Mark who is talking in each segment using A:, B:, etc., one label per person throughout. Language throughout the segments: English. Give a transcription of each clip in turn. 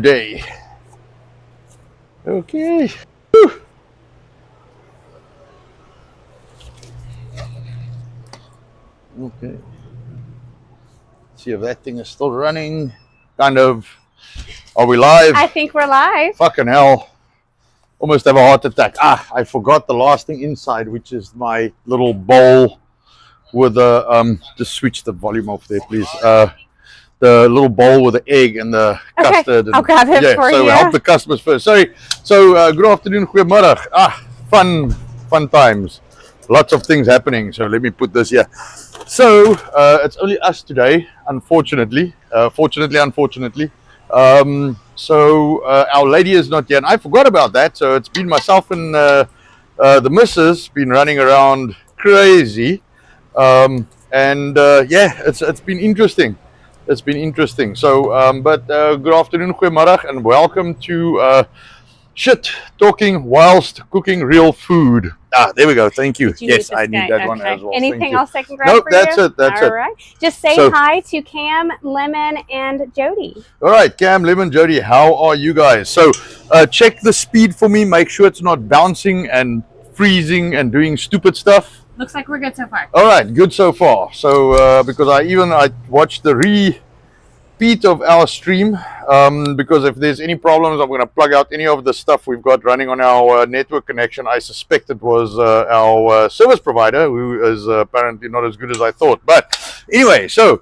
A: Day. Okay. Whew. Okay. See if that thing is still running. Kind of. Are we live?
B: I think we're live.
A: Fucking hell. Almost have a heart attack. I forgot the last thing inside, which is my little bowl with the just switch the volume off there, please. The little bowl with the egg and the custard. And,
B: I'll grab it for
A: so
B: you.
A: Help the customers first. Sorry. So good afternoon, goeiemiddag. Fun times. Lots of things happening. So let me put this here. So it's only us today, unfortunately. Unfortunately. So our lady is not here, and I forgot about that. So it's been myself and the missus been running around crazy, yeah, it's been interesting. It's been interesting. So, good afternoon, goeiemiddag, and welcome to Shit Talking Whilst Cooking Real Food. There we go. Thank you. Yes, I need that one as well.
B: Anything else I can grab
A: Nope,
B: for
A: that's
B: you?
A: it. That's
B: All right. Just say hi to Cam, Lemon, and Jody.
A: All right, Cam, Lemon, Jody, how are you guys? So, check the speed for me. Make sure it's not bouncing and freezing and doing stupid stuff.
B: Looks like we're good so far.
A: All right, good so far. So, because I watched the repeat of our stream, because if there's any problems, I'm going to plug out any of the stuff we've got running on our network connection. I suspect it was our service provider, who is apparently not as good as I thought. But anyway, so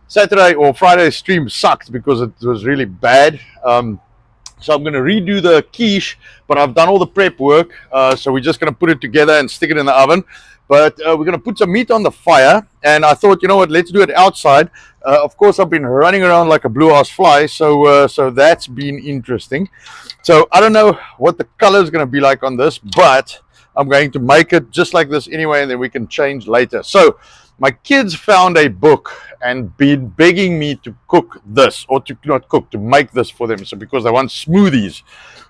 A: Saturday or Friday stream sucked because it was really bad. So I'm going to redo the quiche, but I've done all the prep work. So we're just going to put it together and stick it in the oven. But we're going to put some meat on the fire. And I thought, you know what, let's do it outside. Of course, I've been running around like a blue-ass fly. So that's been interesting. So I don't know what the color is going to be like on this, but I'm going to make it just like this anyway, and then we can change later. So my kids found a book and been begging me to cook this, or to not cook, to make this for them. So because they want smoothies.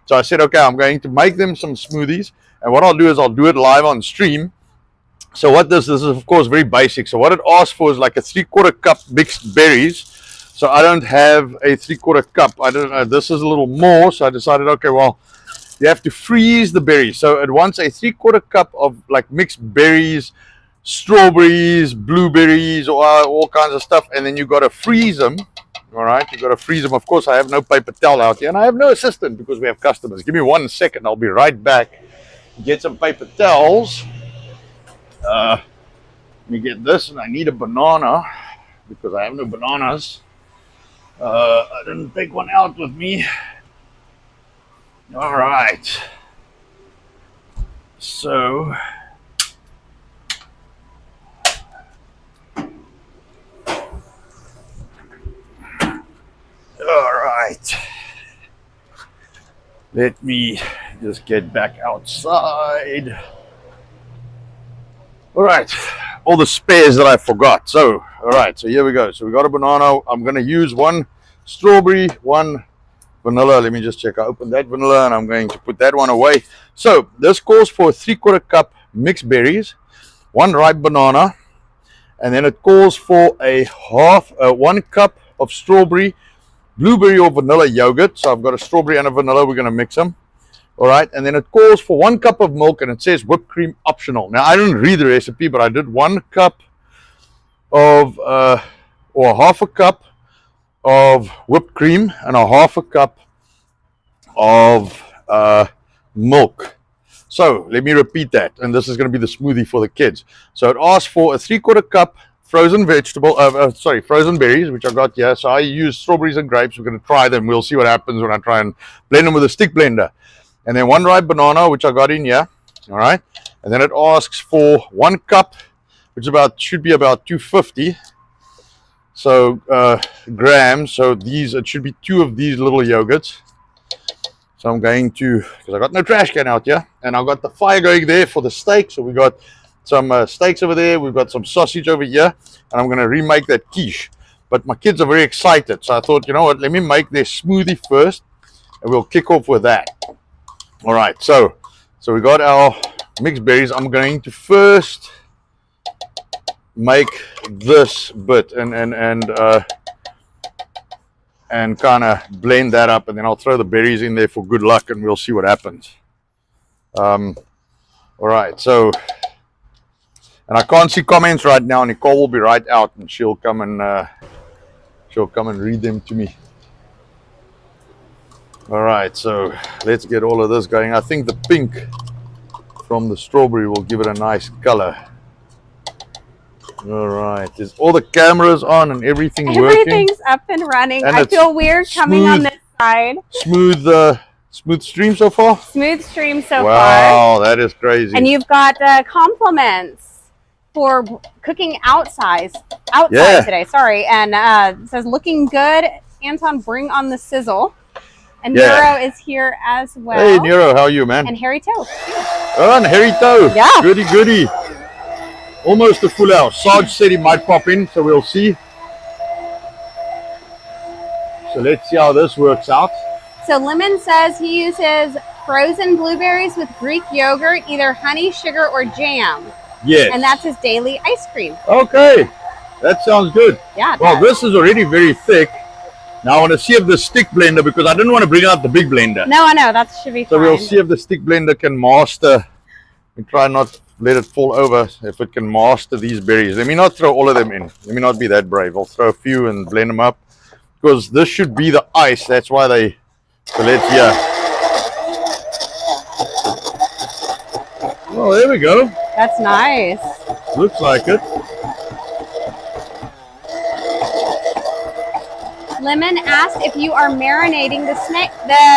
A: So I said, okay, I'm going to make them some smoothies. And what I'll do is I'll do it live on stream. So what this is of course very basic. So what it asks for is like a 3/4 cup mixed berries. So I don't have a 3/4 cup. I don't know. This is a little more. So I decided, okay, well, you have to freeze the berries. So it wants a 3/4 cup of like mixed berries, strawberries, blueberries, or all kinds of stuff, and then you got to freeze them. All right, you got to freeze them. Of course, I have no paper towel out here, and I have no assistant because we have customers. Give me 1 second, I'll be right back. Get some paper towels. Let me get this, and I need a banana because I have no bananas. I didn't take one out with me. All right, so. All right, let me just get back outside. All right, all the spares that I forgot. So, all right, so here we go. So we got a banana. I'm going to use 1 strawberry, 1 vanilla. Let me just check. I opened that vanilla, and I'm going to put that one away. So this calls for 3/4 cup mixed berries, 1 ripe banana, and then it calls for a 1 cup of strawberry, blueberry or vanilla yogurt. So I've got a strawberry and a vanilla. We're going to mix them. All right, and then it calls for 1 cup of milk, and it says whipped cream optional. Now I didn't read the recipe, but I did 1 cup of or half a cup of whipped cream and a half a cup of milk. So let me repeat that, and this is going to be the smoothie for the kids. So it asks for a 3/4 cup frozen frozen berries, which I got here. So I use strawberries and grapes. We're going to try them. We'll see what happens when I try and blend them with a stick blender. And then 1 ripe banana, which I got in here. All right. And then it asks for 1 cup, which should be about 250 grams. So it should be 2 of these little yogurts. So I'm going to, because I got no trash can out here, and I've got the fire going there for the steak. So we got some steaks over there. We've got some sausage over here, and I'm going to remake that quiche. But my kids are very excited. So I thought, you know what, let me make their smoothie first, and we'll kick off with that. All right, so we got our mixed berries. I'm going to first make this bit, and and kind of blend that up, and then I'll throw the berries in there for good luck, and we'll see what happens. All right, so, and I can't see comments right now. Nicole will be right out, and she'll come and read them to me. All right, so let's get all of this going. I think the pink from the strawberry will give it a nice color. All right, is all the cameras on and everything working?
B: Everything's up and running.
A: And
B: I feel weird coming on this side.
A: Smooth stream so far?
B: Smooth stream so far.
A: Wow, that is crazy.
B: And you've got compliments for cooking outside today. Sorry, and it says looking good. Anton, bring on the sizzle. And Nero is here as well.
A: Hey Nero, how are you, man?
B: And Harry Toe.
A: Oh, and Harry Toe.
B: Yeah.
A: Goody, goody. Almost a full hour. Sarge said he might pop in, so we'll see. So let's see how this works out.
B: So Lemon says he uses frozen blueberries with Greek yogurt, either honey, sugar, or jam.
A: Yes.
B: And that's his daily ice cream.
A: Okay. That sounds good.
B: Yeah.
A: Well, this is already very thick. Now I want to see if the stick blender, because I didn't want to bring out the big blender.
B: No, I know. That should be fine.
A: So we'll see if the stick blender can master, and try not to let it fall over, if it can master these berries. Let me not throw all of them in. Let me not be that brave. I'll throw a few and blend them up, because this should be the ice. That's why they, so let's, Oh, there we go.
B: That's nice.
A: Looks like it.
B: Lemon asked if you are marinating the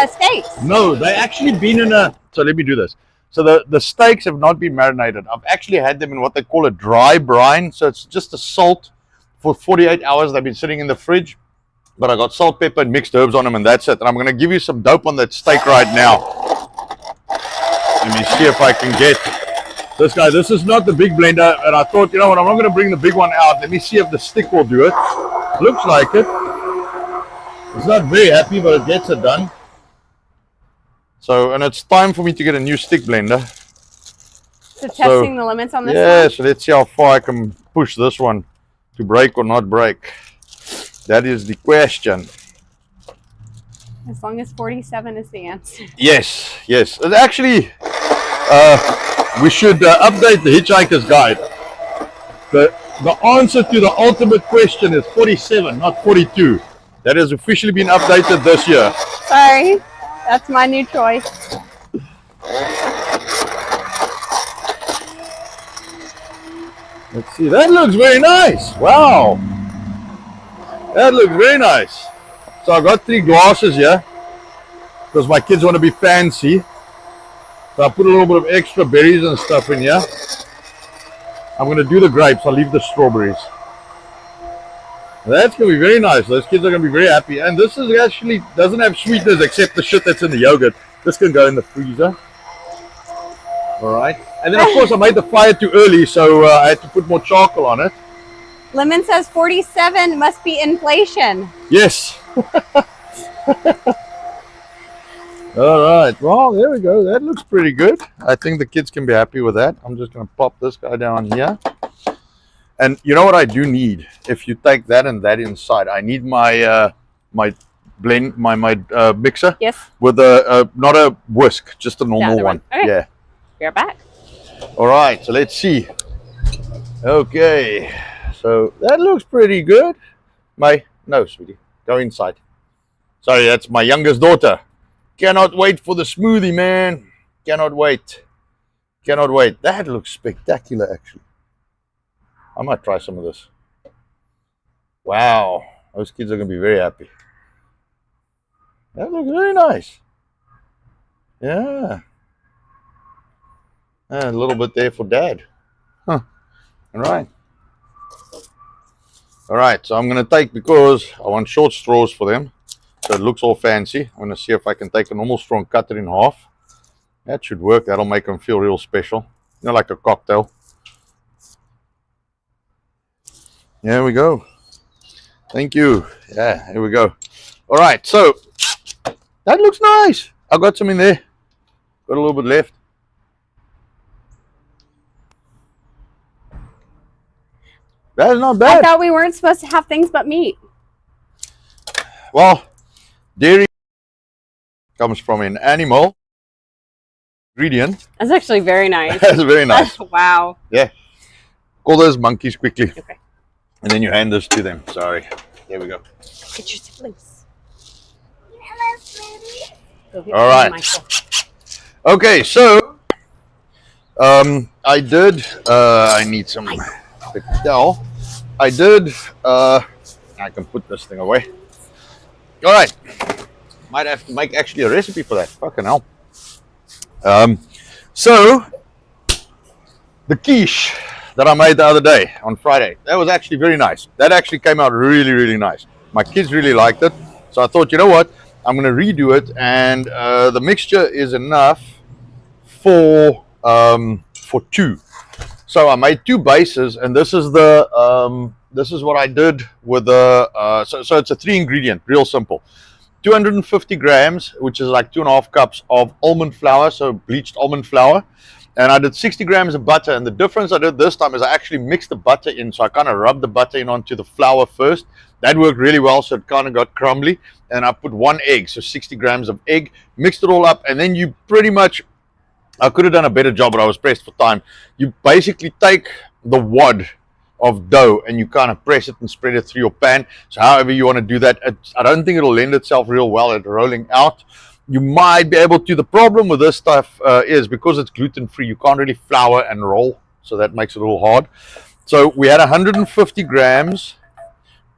B: steaks.
A: No, they actually been in a, so let me do this. So the steaks have not been marinated. I've actually had them in what they call a dry brine. So it's just a salt for 48 hours. They've been sitting in the fridge. But I got salt, pepper, and mixed herbs on them, and that's it. And I'm going to give you some dope on that steak right now. Let me see if I can get this guy. This is not the big blender. And I thought, you know what, I'm not going to bring the big one out. Let me see if the stick will do it. Looks like it. It's not very happy, but it gets it done. So, and it's time for me to get a new stick blender.
B: So testing the limits on this one?
A: Yeah, so let's see how far I can push this one to break or not break. That is the question.
B: As long as 47 is the answer.
A: Yes, yes. And actually, we should update the Hitchhiker's Guide. The answer to the ultimate question is 47, not 42. That has officially been updated this year.
B: Sorry, that's my new choice.
A: Let's see, that looks very nice. Wow. That looks very nice. So I got 3 glasses here, because my kids want to be fancy. So I put a little bit of extra berries and stuff in here. I'm going to do the grapes, I'll leave the strawberries. That's going to be very nice. Those kids are going to be very happy. And this is actually doesn't have sweeteners except the shit that's in the yogurt. This can go in the freezer. Alright. And then of course I made the fire too early, so I had to put more charcoal on it.
B: Lemon says 47 must be inflation.
A: Yes. Alright. Well, there we go. That looks pretty good. I think the kids can be happy with that. I'm just going to pop this guy down here. And you know what I do need? If you take that and that inside, I need my my blend, my mixer.
B: Yes.
A: With a not a whisk, just a normal one.
B: Okay.
A: Yeah.
B: We're back.
A: All right. So let's see. Okay. So that looks pretty good. No, sweetie, go inside. Sorry, that's my youngest daughter. Cannot wait for the smoothie, man. Cannot wait. Cannot wait. That looks spectacular, actually. I might try some of this. Wow, those kids are going to be very happy. That looks very nice. Yeah. And a little bit there for Dad. Huh. All right. All right, so I'm going to take, because I want short straws for them, so it looks all fancy. I'm going to see if I can take a normal straw and cut it in half. That should work. That'll make them feel real special. You know, like a cocktail. There we go. Thank you. Yeah, here we go. All right, so that looks nice. I got some in there. Got a little bit left. That is not bad.
B: I thought we weren't supposed to have things but meat.
A: well, dairy comes from an animal ingredient.
B: That's actually very nice.
A: That's very nice.
B: Wow.
A: Yeah. Call those monkeys quickly.
B: Okay.
A: And then you hand this to them. Sorry. There we go.
B: Get your siblings.
A: All right. Okay, so I did. I need some towel. I did. I can put this thing away. All right. Might have to make actually a recipe for that. Fucking hell. So the quiche that I made the other day on Friday, that was actually very nice. That actually came out really, really nice. My kids really liked it. So I thought, you know what? I'm going to redo it, and the mixture is enough for two. So I made two bases, and this is the this is what I did with the so it's a 3 ingredient, real simple. 250 grams, which is like 2.5 cups of almond flour, so bleached almond flour. And I did 60 grams of butter, and the difference I did this time is I actually mixed the butter in, so I kind of rubbed the butter in onto the flour first. That worked really well, so it kind of got crumbly. And I put 1 egg, so 60 grams of egg, mixed it all up, and then you pretty much, I could have done a better job, but I was pressed for time. You basically take the wad of dough and you kind of press it and spread it through your pan. So however you want to do that, I don't think it'll lend itself real well at rolling out. You might be able to. The problem with this stuff is because it's gluten-free, you can't really flour and roll, so that makes it a little hard. So we had 150 grams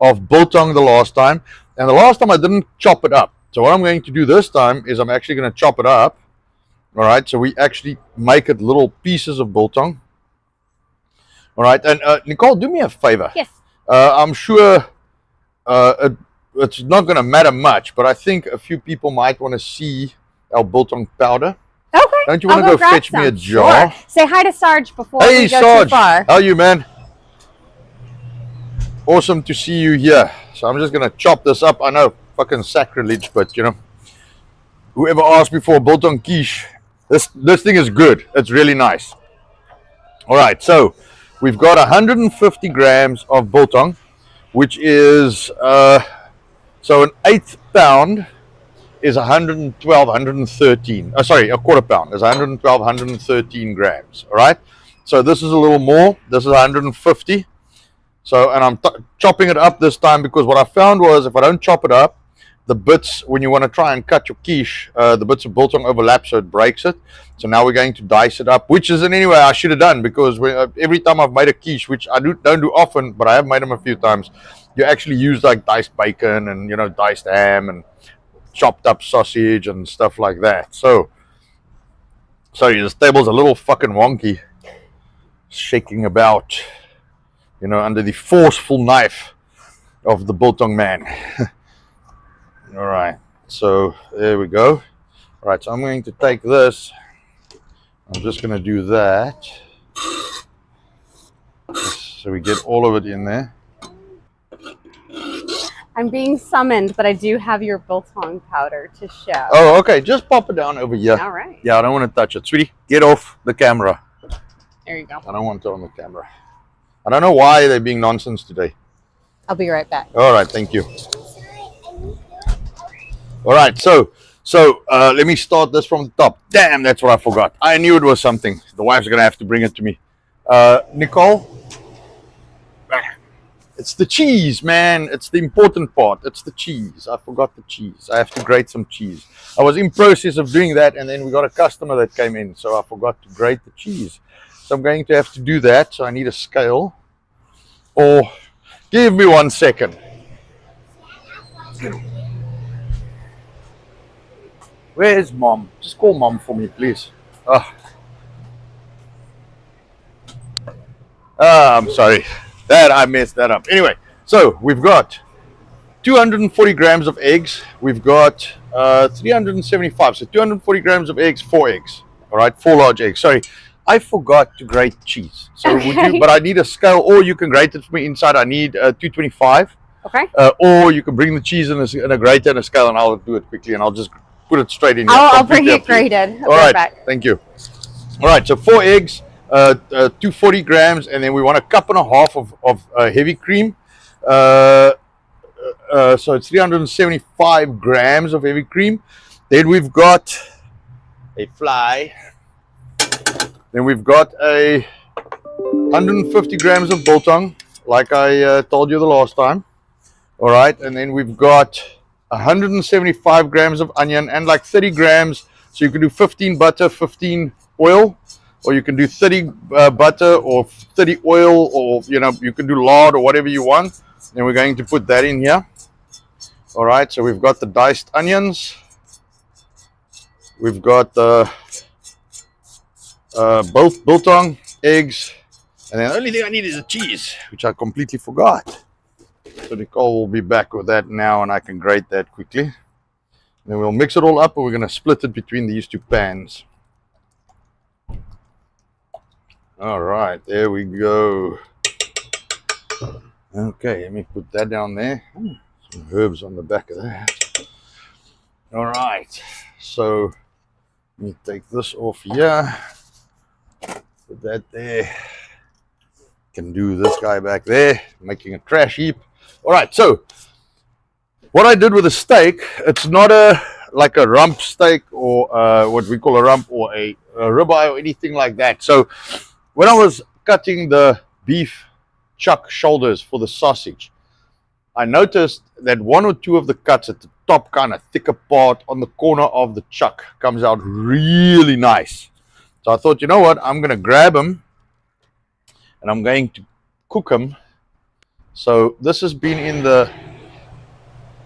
A: of biltong the last time, and the last time I didn't chop it up. So what I'm going to do this time is I'm actually going to chop it up. All right, so we actually make it little pieces of biltong. All right, and Nicole, do me a favor.
B: Yes.
A: I'm sure it's not going to matter much, but I think a few people might want to see our biltong powder.
B: Okay.
A: Don't you want to go fetch me a jar?
B: Sure. Say hi to Sarge before we go
A: Sarge,
B: too far.
A: how are you, man? Awesome to see you here. So I'm just going to chop this up. I know, fucking sacrilege, but you know, whoever asked me for a biltong quiche, this thing is good. It's really nice. All right, so we've got 150 grams of biltong, which is so an 1/8 pound is 112, 113. Sorry, a 1/4 pound is 112, 113 grams. All right, so this is a little more. This is 150. So, and I'm chopping it up this time because what I found was if I don't chop it up, the bits, when you want to try and cut your quiche, the bits of biltong overlap, so it breaks it. So now we're going to dice it up, which is in any way I should have done, because every time I've made a quiche, which I don't do often, but I have made them a few times, you actually use like diced bacon and, you know, diced ham and chopped up sausage and stuff like that. So, sorry, this table's a little fucking wonky, shaking about, you know, under the forceful knife of the biltong man. All right, so there we go. All right, so I'm going to take this. I'm just going to do that. So we get all of it in there.
B: I'm being summoned, but I do have your biltong powder to show.
A: Oh, okay. Just pop it down over here.
B: All right.
A: Yeah, I don't want to touch it. Sweetie, get off the camera.
B: There you go.
A: I don't want it on the camera. I don't know why they're being nonsense today.
B: I'll be right back.
A: All right, thank you. All right, so let me start this from the top. Damn, that's what I forgot. I knew it was something. The wife's going to have to bring it to me. Nicole? It's the cheese, man. It's the important part. It's the cheese. I forgot the cheese. I have to grate some cheese. I was in process of doing that, and then we got a customer that came in, so I forgot to grate the cheese. So I'm going to have to do that, so I need a scale. Or, give me 1 second. Where is Mom? Just call Mom for me, please. I'm sorry. I messed that up. Anyway, so we've got 240 grams of eggs. We've got 375. So 240 grams of eggs, 4 eggs. All right, 4 large eggs. Sorry, I forgot to grate cheese. So
B: Okay.
A: would you? But I need a scale, or you can grate it for me inside. I need 225.
B: Okay.
A: Or you can bring the cheese in a grater and a scale, and I'll do it quickly, and I'll just put it straight in here.
B: I'll bring it grated.
A: All right, thank you. All right, so 4 eggs, 240 grams, and then we want 1.5 cups of heavy cream, so it's 375 grams of heavy cream. Then we've got a fly. Then we've got a 150 grams of biltong, like I told you the last time. All right, and then we've got 175 grams of onion and like 30 grams. So you can do 15 butter, 15 oil, or you can do 30 butter or 30 oil, or you can do lard or whatever you want. And we're going to put that in here. All right, so we've got the diced onions. We've got both biltong, eggs, and then the only thing I need is the cheese, which I completely forgot. So Nicole will be back with that now, and I can grate that quickly. And then we'll mix it all up, and we're going to split it between these two pans. All right, there we go. Okay, let me put that down there. Some herbs on the back of that. All right, so let me take this off here. Put that there. Can do this guy back there, making a trash heap. All right, so what I did with a steak, it's not like a rump steak or what we call a rump or a ribeye or anything like that. So when I was cutting the beef chuck shoulders for the sausage, I noticed that one or two of the cuts at the top kind of thicker part on the corner of the chuck comes out really nice. So I thought, you know what, I'm going to grab them and I'm going to cook them. So this has been in the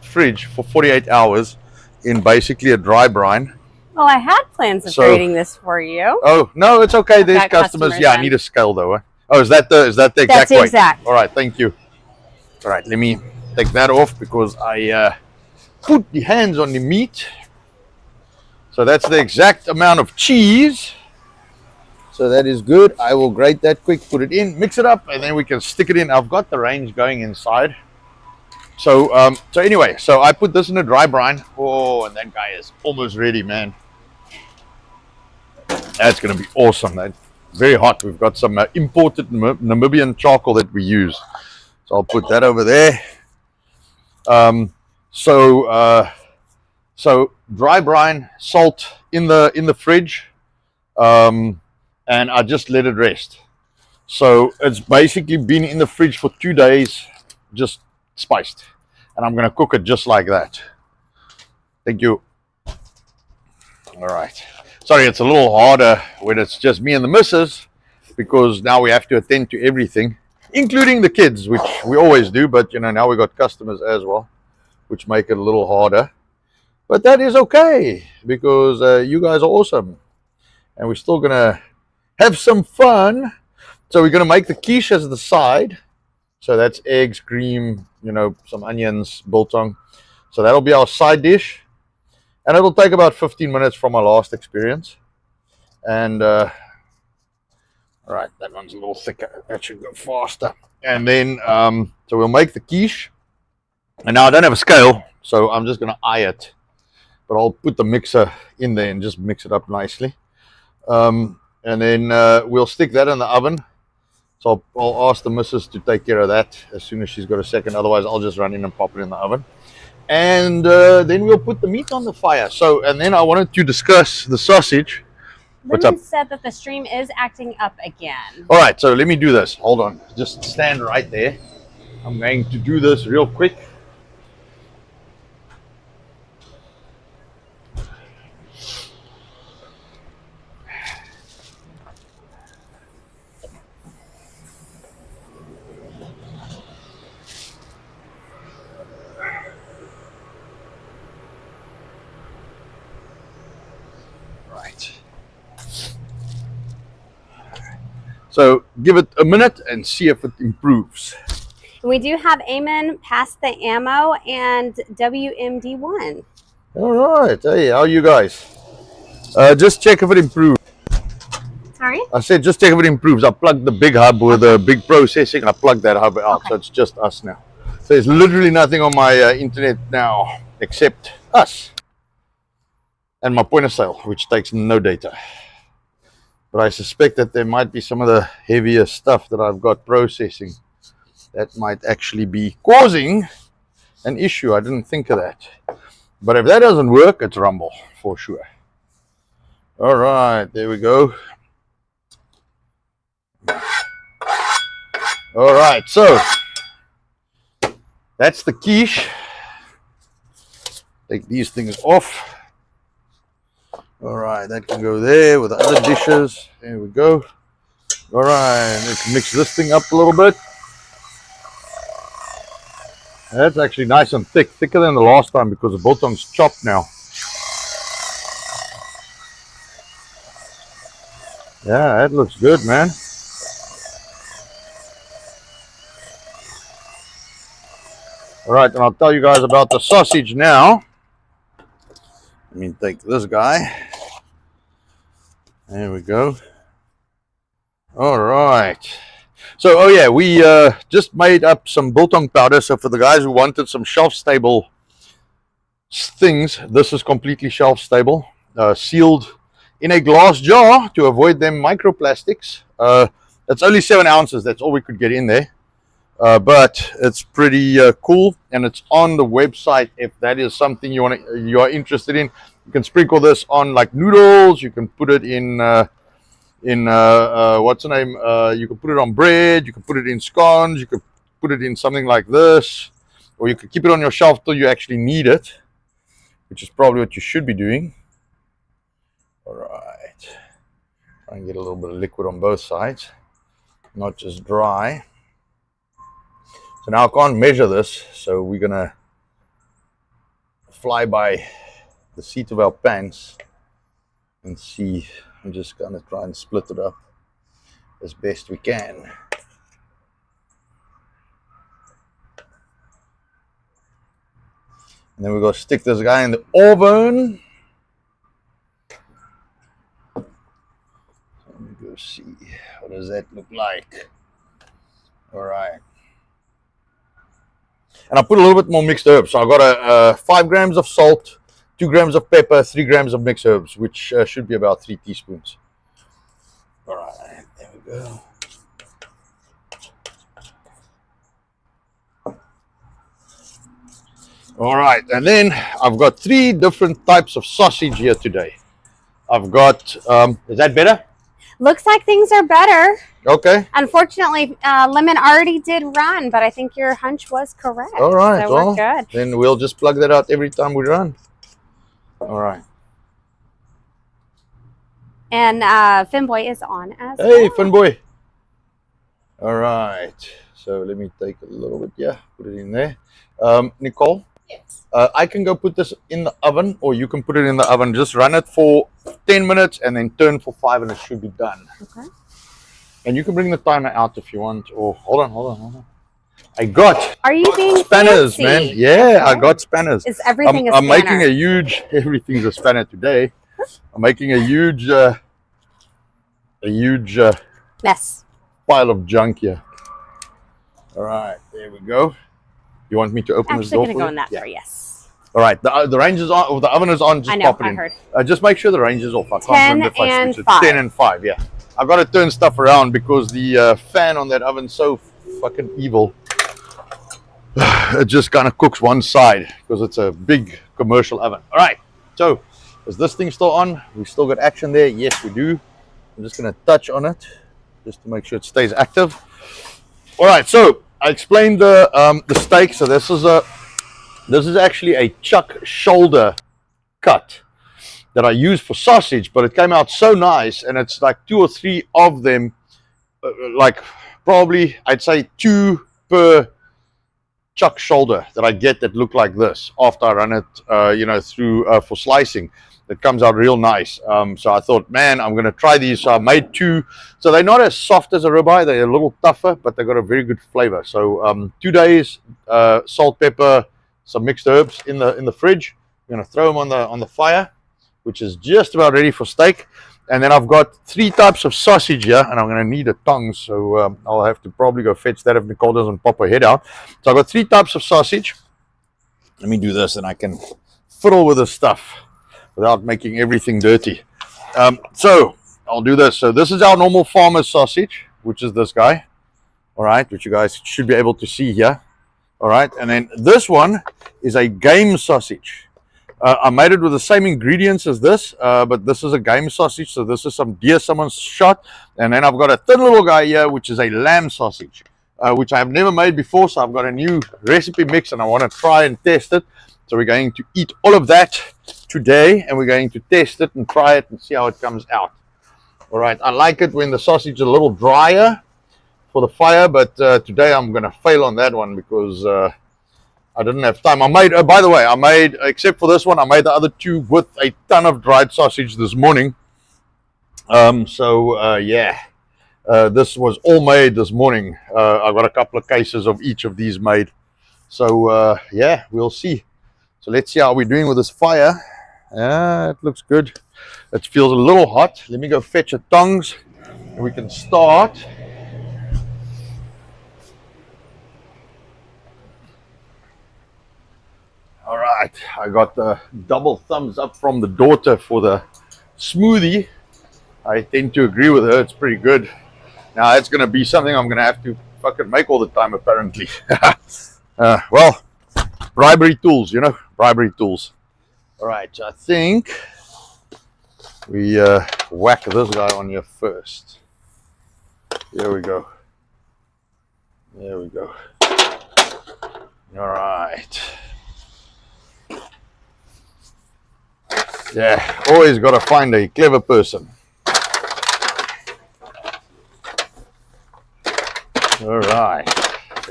A: fridge for 48 hours in basically a dry brine.
B: Well, I had plans of grading this for you.
A: Oh, no, it's okay. There's customers. Yeah, I need a scale though. Huh? Oh, is that the exact weight?
B: That's exact.
A: All right, thank you. All right, let me take that off because I put the hands on the meat. So that's the exact amount of cheese. So that is good. I will grate that quick, put it in, mix it up, and then we can stick it in. I've got the range going inside. So anyway, so I put this in a dry brine. Oh, and that guy is almost ready, man. That's going to be awesome. That's very hot. We've got some imported Namibian charcoal that we use. So I'll put that over there. So dry brine, salt in the fridge. And I just let it rest. So it's basically been in the fridge for 2 days, just spiced. And I'm gonna cook it just like that. Thank you. All right. Sorry, it's a little harder when it's just me and the missus, because now we have to attend to everything, including the kids, which we always do, but now we got customers as well, which make it a little harder. But that is okay, because you guys are awesome. And we're still gonna have some fun. So we're going to make the quiche as the side. So that's eggs, cream, some onions, biltong. So that'll be our side dish. And it'll take about 15 minutes from my last experience. And, all right, that one's a little thicker. That should go faster. And then, so we'll make the quiche. And now I don't have a scale, so I'm just going to eye it. But I'll put the mixer in there and just mix it up nicely. And then we'll stick that in the oven. So I'll ask the missus to take care of that as soon as she's got a second. Otherwise, I'll just run in and pop it in the oven. And then we'll put the meat on the fire. So, and then I wanted to discuss the sausage. What's up?
B: Said that the stream is acting up again.
A: All right, so let me do this. Hold on. Just stand right there. I'm going to do this real quick. So give it a minute and see if it improves.
B: We do have Amen, Past the Ammo, and WMD1.
A: All right. Hey, how are you guys? Just check if it improves.
B: Sorry?
A: I said just check if it improves. I plugged the big hub with the big processing. I plugged that hub out, so it's just us now. So there's literally nothing on my internet now except us. And my point of sale, which takes no data. But I suspect that there might be some of the heavier stuff that I've got processing that might actually be causing an issue. I didn't think of that. But if that doesn't work, it's rumble for sure. All right, there we go. All right, so that's the quiche. Take these things off. All right, that can go there with the other dishes. There we go. All right, let's mix this thing up a little bit. That's actually nice and thick, thicker than the last time because the biltong's chopped now. Yeah, that looks good, man. All right, and I'll tell you guys about the sausage now. Let me take this guy. There we go. All right. So, oh yeah, we just made up some biltong powder. So for the guys who wanted some shelf-stable things, this is completely shelf-stable, sealed in a glass jar to avoid them microplastics. It's only 7 ounces. That's all we could get in there. But it's pretty cool, and it's on the website if that is something you are interested in. You can sprinkle this on like noodles. You can put it in what's the name? You can put it on bread. You can put it in scones. You can put it in something like this, or you can keep it on your shelf till you actually need it, which is probably what you should be doing. All right, try and get a little bit of liquid on both sides, not just dry. So now I can't measure this, so we're gonna fly by the seat of our pants and see. I'm just gonna try and split it up as best we can. And then we're gonna stick this guy in the oven. Let me go see, what does that look like? All right. And I put a little bit more mixed herbs. So I got 5 grams of salt, 2 grams of pepper, 3 grams of mixed herbs, which should be about 3 teaspoons. All right, there we go. All right, and then I've got 3 different types of sausage here today. I've got, is that better?
B: Looks like things are better.
A: Okay.
B: Unfortunately, Lemon already did run, but I think your hunch was correct.
A: All right,
B: so
A: well,
B: we're good.
A: Then we'll just plug that out every time we run. All right.
B: And Finboy is on as well.
A: Hey, Finboy. All right. So let me take a little bit. Yeah, put it in there. Nicole?
B: Yes.
A: I can go put this in the oven, or you can put it in the oven. Just run it for 10 minutes and then turn for 5 and it should be done.
B: Okay.
A: And you can bring the timer out if you want. Or hold on. I got
B: Are you being
A: spanners,
B: fancy?
A: man. Yeah, I got spanners.
B: Is everything
A: I'm
B: a
A: making
B: spanner?
A: a huge, everything's a spanner today. I'm making a huge
B: Mess.
A: pile of junk here. All right, there we go. You want me to open this door
B: Actually,
A: for
B: gonna go
A: you?
B: in that door. Yes.
A: All right, the range is on, or the oven is on. Just
B: I know.
A: pop it
B: I
A: in.
B: heard.
A: Just make sure the range is off. I
B: 10
A: can't remember if I
B: and
A: switched it.
B: 5.
A: 10 and 5, yeah. I got to turn stuff around because the fan on that oven's so fucking evil. It just kind of cooks one side because it's a big commercial oven. All right, so is this thing still on? We still got action there. Yes, we do. I'm just going to touch on it just to make sure it stays active. All right, so I explained the steak. So this is actually a chuck shoulder cut that I use for sausage, but it came out so nice, and it's like 2 or 3 of them, like probably I'd say 2 per chuck shoulder that I get that look like this after I run it, through for slicing. It comes out real nice. So I thought, man, I'm going to try these. So I made 2. So they're not as soft as a ribeye. They're a little tougher, but they got a very good flavor. So 2 days, salt, pepper, some mixed herbs in the fridge. I'm going to throw them on the fire, which is just about ready for steak. And then I've got 3 types of sausage here, and I'm going to need a tongs. So I'll have to probably go fetch that if Nicole doesn't pop her head out. So I've got 3 types of sausage. Let me do this, and I can fiddle with the stuff without making everything dirty. So I'll do this. So this is our normal farmer's sausage, which is this guy. All right, which you guys should be able to see here. All right, and then this one is a game sausage. I made it with the same ingredients as this, but this is a game sausage. So this is some deer someone's shot. And then I've got a thin little guy here, which is a lamb sausage, which I have never made before. So I've got a new recipe mix and I want to try and test it. So we're going to eat all of that today and we're going to test it and try it and see how it comes out. All right, I like it when the sausage is a little drier for the fire, but today I'm going to fail on that one because I didn't have time. I made, by the way, I made, except for this one, I made the other two with a ton of dried sausage this morning. Yeah, this was all made this morning. I got a couple of cases of each of these made. So yeah, we'll see. So let's see how we're doing with this fire. Yeah, it looks good. It feels a little hot. Let me go fetch a tongs and we can start. All right, I got the double thumbs up from the daughter for the smoothie. I tend to agree with her. It's pretty good. Now it's going to be something I'm going to have to fucking make all the time, apparently. Well, bribery tools, you know, bribery tools. All right, so I think we whack this guy on here first. There we go. There we go. All right. Yeah, always got to find a clever person. All right,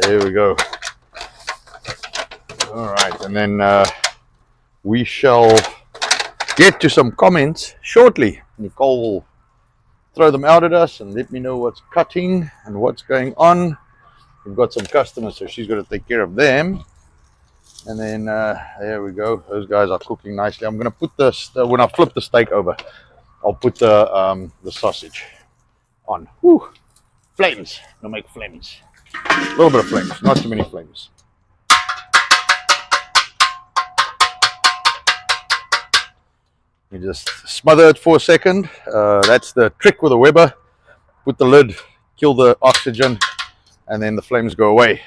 A: there we go. All right, and then we shall get to some comments shortly. Nicole will throw them out at us and let me know what's cutting and what's going on. We've got some customers, so she's got to take care of them. And then there we go. Those guys are cooking nicely. I'm going to put this, when I flip the steak over, I'll put the sausage on. Whew. Flames. I'll make flames. A little bit of flames, not too many flames. You just smother it for a second. That's the trick with a Weber. Put the lid, kill the oxygen, and then the flames go away.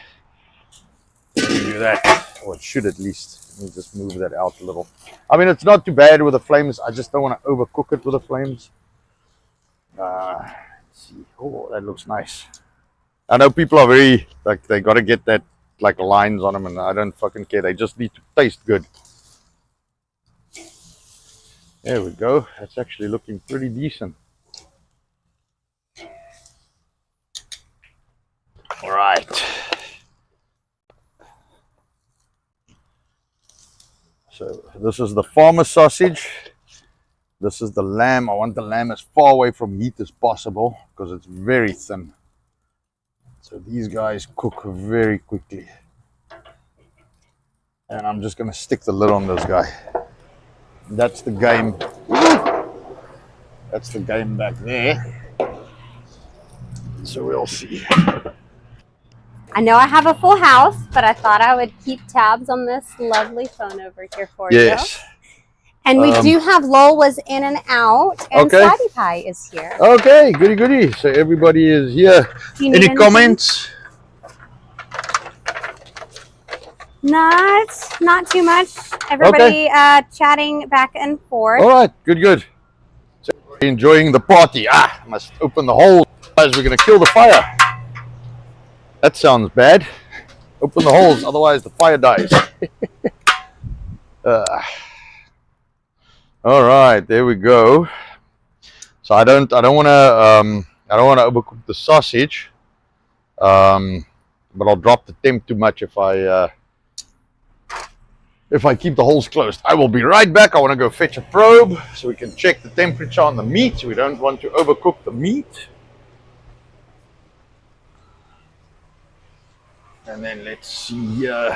A: You do that. Or it should at least. Let me just move that out a little. I mean, it's not too bad with the flames. I just don't want to overcook it with the flames. Let's see. Oh, that looks nice. I know people are very, like, they got to get that, like, lines on them, and I don't fucking care. They just need to taste good. There we go. That's actually looking pretty decent. All right. So this is the farmer sausage. This is the lamb. I want the lamb as far away from heat as possible because it's very thin. So these guys cook very quickly. And I'm just going to stick the lid on this guy. That's the game. That's the game back there. So we'll see.
B: I know I have a full house, but I thought I would keep tabs on this lovely phone over here for you.
A: Yes.
B: And we do have Lowell was in and out, and
A: Okay.
B: Sadie Pie is here.
A: Okay, goody goody. So everybody is here. Any comments?
B: Not too much. Everybody chatting back and forth.
A: All right, good, good. So enjoying the party. Ah, must open the hole. Otherwise, we're going to kill the fire. That sounds bad. Open the holes, otherwise the fire dies. All right, there we go. So I don't want to overcook the sausage, but I'll drop the temp too much if I keep the holes closed. I will be right back. I want to go fetch a probe so we can check the temperature on the meat. We don't want to overcook the meat. And then let's see. All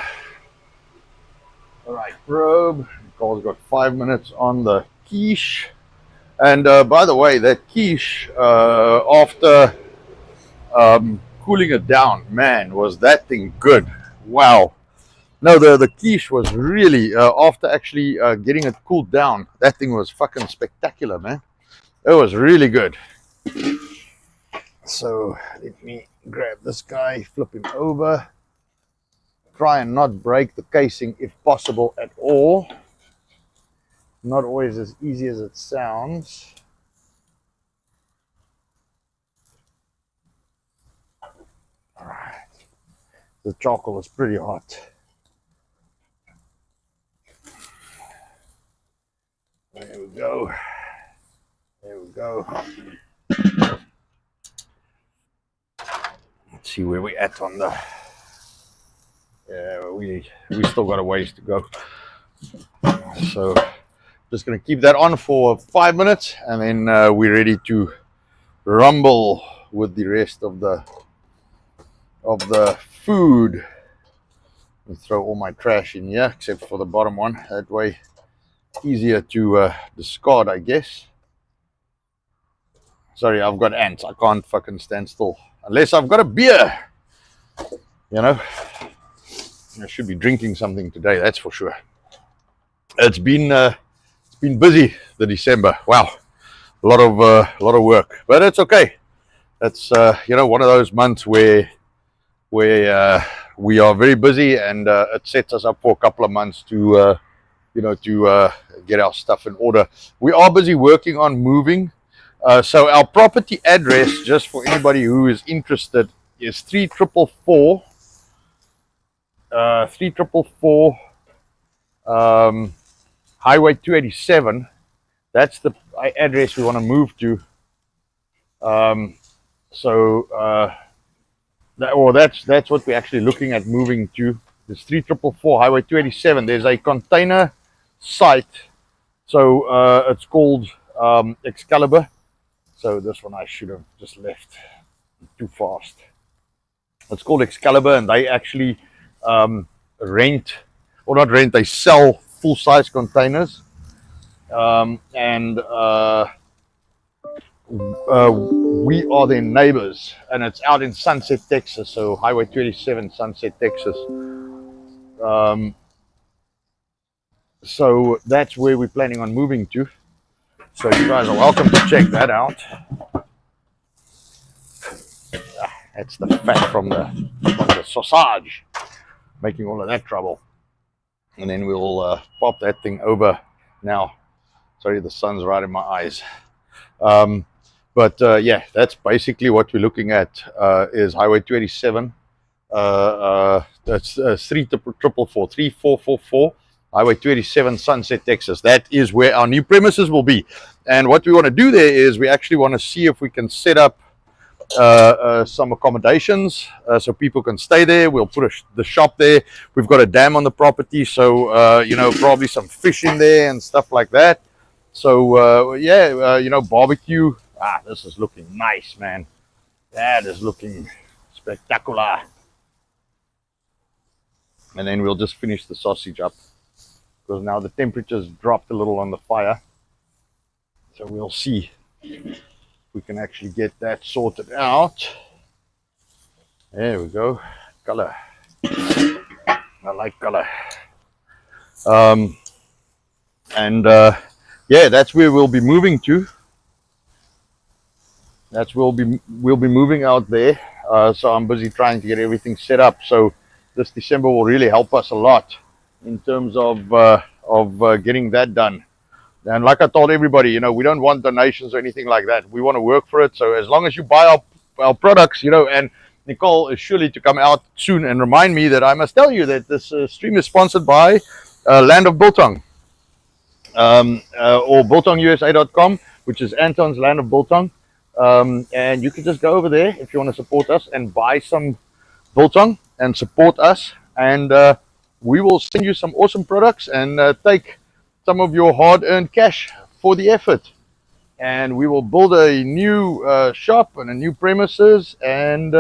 A: right, probe. Nicole's got 5 minutes on the quiche. And by the way, that quiche, after cooling it down, man, was that thing good. Wow. No, the quiche was really, after actually getting it cooled down, that thing was fucking spectacular, man. It was really good. So let me grab this guy, flip him over. try and not break the casing if possible at all. Not always as easy as it sounds. All right. The charcoal is pretty hot. There we go. There we go. Let's see where we're at on the. Yeah, we still got a ways to go. So just gonna keep that on for 5 minutes, and then we're ready to rumble with the rest of the food. Let me throw all my trash in here except for the bottom one. That way easier to discard, I guess. Sorry, I've got ants. I can't fucking stand still unless I've got a beer. You know, I should be drinking something today, that's for sure. It's been busy, the December. Wow, a lot of work, but it's okay. It's you know, one of those months where we are very busy, and it sets us up for a couple of months to you know, to get our stuff in order. We are busy working on moving. So our property address, just for anybody who is interested, is 3444 Highway 287. That's the address we want to move to. That's what we're actually looking at moving to. It's 3444 Highway 287. There's a container site, so it's called Excalibur. So this one I should have just left too fast. It's called Excalibur, and they actually rent, or not rent, they sell full-size containers. We are their neighbors, and it's out in Sunset, Texas. So Highway 287, Sunset, Texas. So that's where we're planning on moving to. So you guys are welcome to check that out. That's the fat from the sausage, making all of that trouble. And then we'll pop that thing over now. Sorry, the sun's right in my eyes. Yeah, that's basically what we're looking at, is Highway 287. That's 3444 Highway 287, Sunset, Texas. That is where our new premises will be. And what we want to do there is we actually want to see if we can set up some accommodations so people can stay there. We'll put the shop there. We've got a dam on the property, so you know, probably some fish in there and stuff like that. So yeah, you know, barbecue. This is looking nice, man. That is looking spectacular. And then we'll just finish the sausage up, because now the temperature's dropped a little on the fire. So we'll see if we can actually get that sorted out. There we go. Color. I like color. Yeah, that's where we'll be moving to. That's where we'll be moving out there. So I'm busy trying to get everything set up. So this December will really help us a lot in terms of getting that done. And like I told everybody, you know, we don't want donations or anything like that. We want to work for it. So as long as you buy our products, you know, and Nicole is surely to come out soon and remind me that I must tell you that this stream is sponsored by Land of Biltong, or biltongusa.com, which is Anton's Land of Biltong. And you can just go over there if you want to support us and buy some biltong and support us. And we will send you some awesome products and take some of your hard-earned cash for the effort. And we will build a new shop and a new premises, and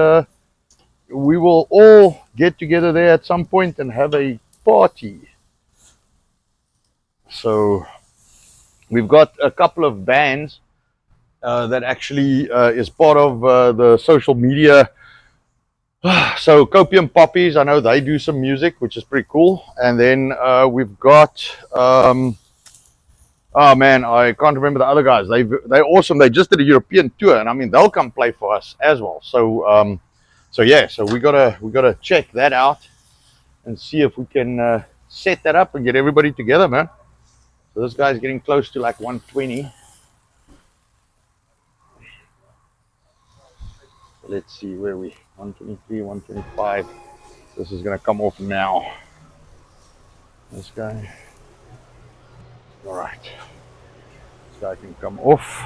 A: we will all get together there at some point and have a party. So we've got a couple of bands that actually is part of the social media. So Copium Poppies, I know they do some music, which is pretty cool. And then we've got oh man, I can't remember the other guys. They're awesome. They just did a European tour, and I mean, they'll come play for us as well. So so yeah, so we gotta check that out. and see if we can set that up and get everybody together, man. So this guy's getting close to like 120. Let's see where we 123, 125. This is gonna come off now. This guy. All right. This guy can come off.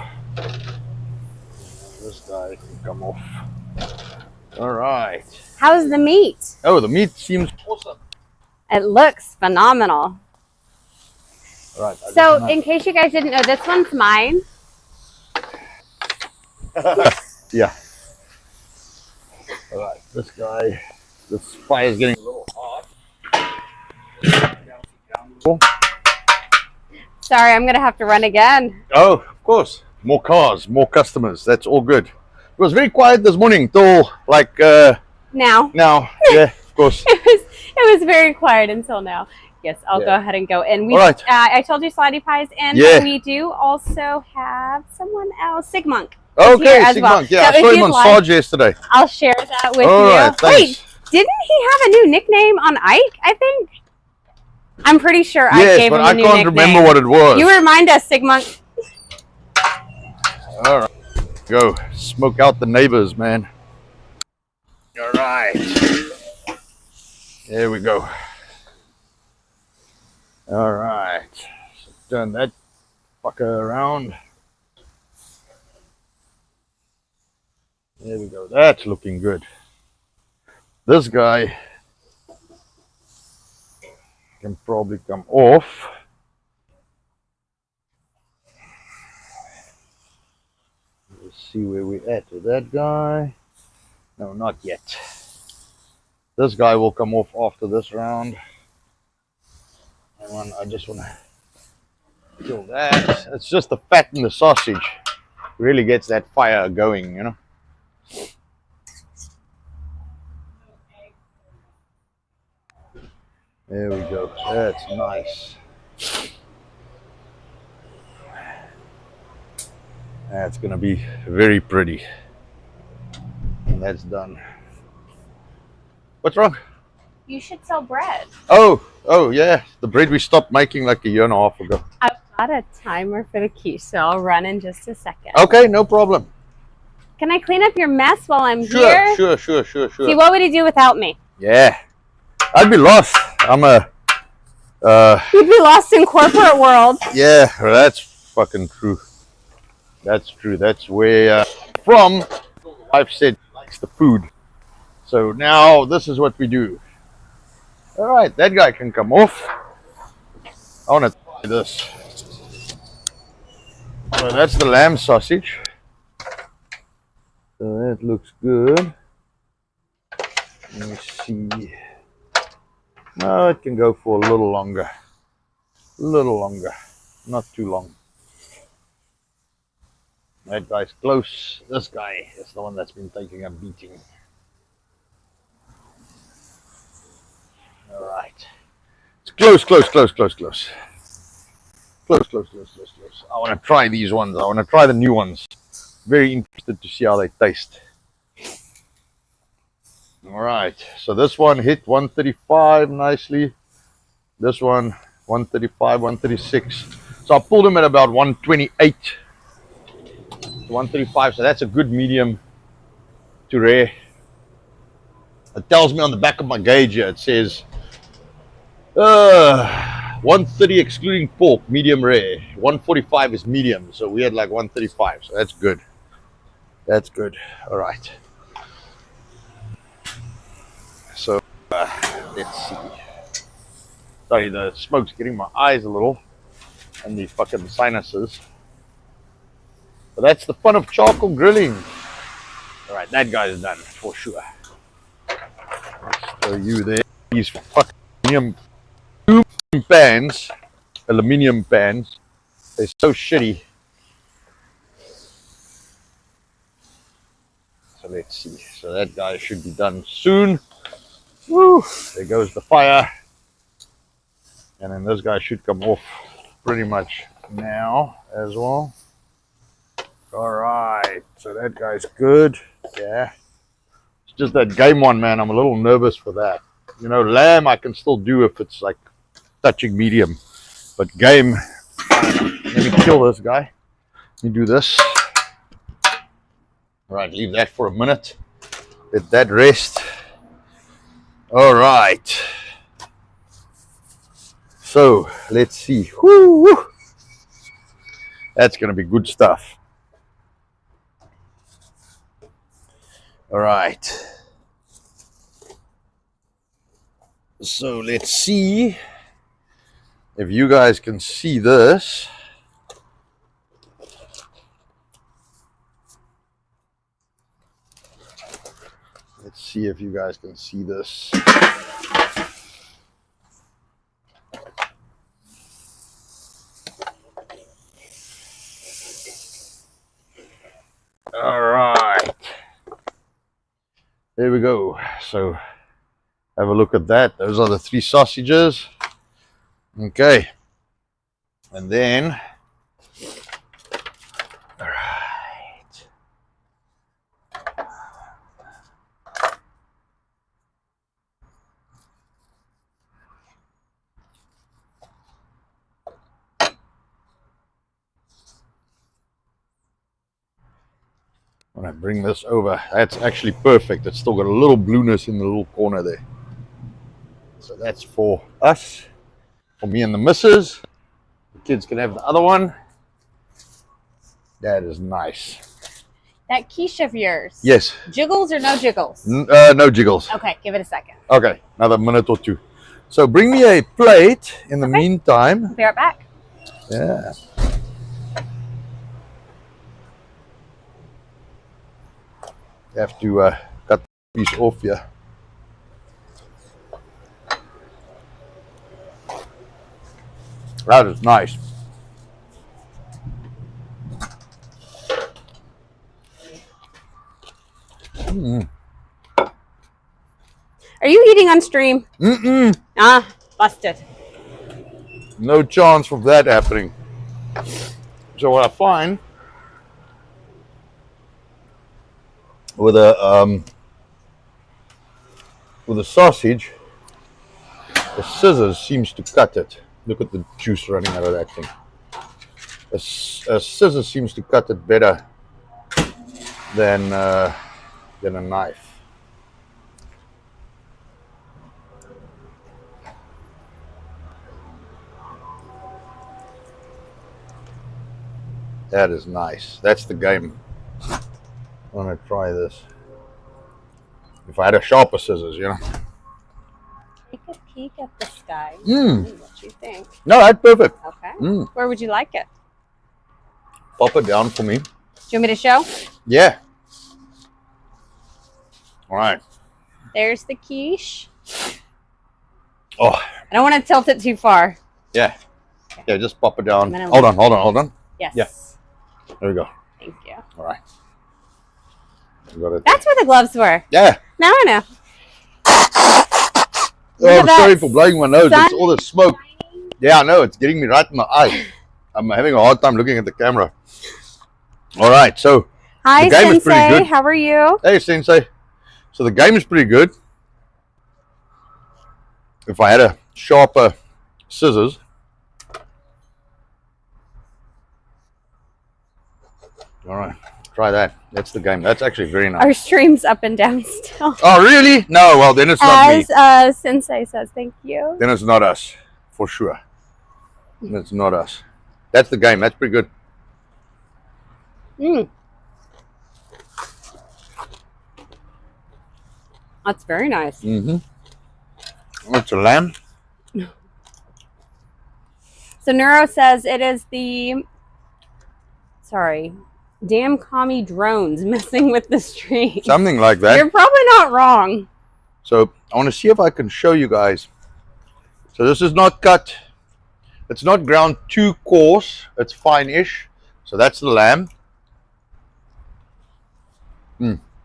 A: This guy can come off. All right.
B: How's the meat?
A: Oh, the meat seems awesome.
B: It looks phenomenal.
A: All right.
B: So, in case you guys didn't know, this one's mine.
A: Yeah. All right. This guy, this fire is getting a little hot.
B: Sorry, I'm gonna have to run again.
A: Oh, of course. More cars, more customers. That's all good. It was very quiet this morning till like
B: Now.
A: Yeah, of course.
B: It was very quiet until now. Yes, I'll go ahead and go in. We,
A: all right.
B: I told you Slidey Pie's in,
A: Yeah.
B: but we do also have someone else, Sigmunk.
A: Okay,
B: as well.
A: Sigmund. Yeah,
B: So
A: I saw
B: if
A: him
B: you'd
A: on
B: like,
A: Sarge yesterday.
B: I'll share that with
A: All
B: you.
A: right, thanks.
B: Wait, didn't he have a new nickname on Ike, I think? I'm pretty sure I
A: Yes,
B: gave
A: but
B: him a new
A: I can't
B: nickname.
A: remember what it was.
B: You remind us, Sigmunk.
A: All right. Go smoke out the neighbors, man. All right. There we go. All right. So turn that fucker around. There we go. That's looking good. This guy can probably come off. Let's see where we're at with that guy. No, not yet. This guy will come off after this round. I just want to kill that. It's just the fat in the sausage really gets that fire going, you know. There we go. That's nice. That's going to be very pretty. And that's done. What's wrong?
B: You should sell bread.
A: Oh yeah. The bread we stopped making like a year and a half ago.
B: I've got a timer for the quiche, so I'll run in just a second.
A: Okay, no problem.
B: Can I clean up your mess while I'm here?
A: Sure.
B: See, what would you do without me?
A: Yeah. I'd be lost. I'm a
B: You'd be lost in corporate world.
A: yeah, that's fucking true. That's true. That's where from I've said likes the food. So now this is what we do. All right, that guy can come off. I want to try this. So that's the lamb sausage. So that looks good. Let me see. No, it can go for a little longer. Not too long. That guy's close. This guy is the one that's been taking a beating. All right. It's close. Close. I want to try these ones. I want to try the new ones. Very interested to see how they taste. All right. So this one hit 135 nicely. This one 135, 136. So I pulled them at about 128. 135, so that's a good medium to rare. It tells me on the back of my gauge here, it says 130 excluding pork, medium rare. 145 is medium, so we had like 135, so that's good. That's good. All right. So let's see. Sorry, the smoke's getting my eyes a little and the fucking sinuses. But that's the fun of charcoal grilling. All right, that guy's done for sure. So you there, these fucking aluminium pans, they're so shitty. So let's see. So that guy should be done soon. Woo! There goes the fire. And then this guy should come off pretty much now as well. All right, so that guy's good. Yeah, it's just that game one, man. I'm a little nervous for that. You know, lamb I can still do if it's like touching medium. But game, let me kill this guy. Let me do this. All right, leave that for a minute. Let that rest. All right. So let's see. Woo, woo. That's going to be good stuff. All right. So let's see if you guys can see this. Let's see if you guys can see this. All right. There we go. So have a look at that. Those are the 3 sausages. Okay. And then, all right. When I bring this over, that's actually perfect. It's still got a little blueness in the little corner there. So that's for us, for me and the missus. The kids can have the other one. That is nice.
B: That quiche of yours.
A: Yes.
B: Jiggles or no jiggles?
A: No jiggles.
B: Okay, give it a second.
A: Okay, another minute or 2. So bring me a plate in the meantime.
B: Be right back.
A: Yeah. You have to cut the piece off here. That is nice.
B: Are you eating on stream?
A: Mm-mm.
B: Ah, busted.
A: No chance of that happening. So what I find with a sausage, the scissors seems to cut it. Look at the juice running out of that thing. A scissors seems to cut it better than a knife. That is nice. That's the game. I want to try this. If I had a sharper scissors, you know.
B: Take a peek at this guy.
A: Mm.
B: What do you think?
A: No, that's perfect.
B: Okay.
A: Mm.
B: Where would you like it?
A: Pop it down for me.
B: Do you want me to show?
A: Yeah. All right.
B: There's the quiche.
A: Oh.
B: I don't want to tilt it too far.
A: Yeah. Yeah, just pop it down.
B: I'm
A: Hold on.
B: Yes.
A: Yeah. There we go.
B: Thank you.
A: All right. You got it.
B: That's what the gloves were.
A: Yeah.
B: Now I know.
A: Oh,
B: Look at
A: I'm
B: that
A: sorry for blowing my nose.
B: sun
A: It's all the smoke. Yeah, I know. It's getting me right in the eye. I'm having a hard time looking at the camera. All right. So
B: Hi,
A: the game is pretty
B: Sensei.
A: good.
B: How are you?
A: Hey, Sensei. So the game is pretty good. If I had a sharper scissors. All right. Try that. That's the game. That's actually very nice.
B: Our stream's up and down still.
A: Oh, really? No, well, then it's not me.
B: As Sensei says, thank you.
A: Then it's not us. For sure. It's not us. That's the game. That's pretty good.
B: Mm. That's very nice.
A: Mm-hmm. It's a lamb.
B: So Neuro says it is the, damn commie drones messing with the stream.
A: Something like that.
B: You're probably not wrong.
A: So I want to see if I can show you guys. So this is not cut. It's not ground too coarse. It's fine-ish. So that's the lamb.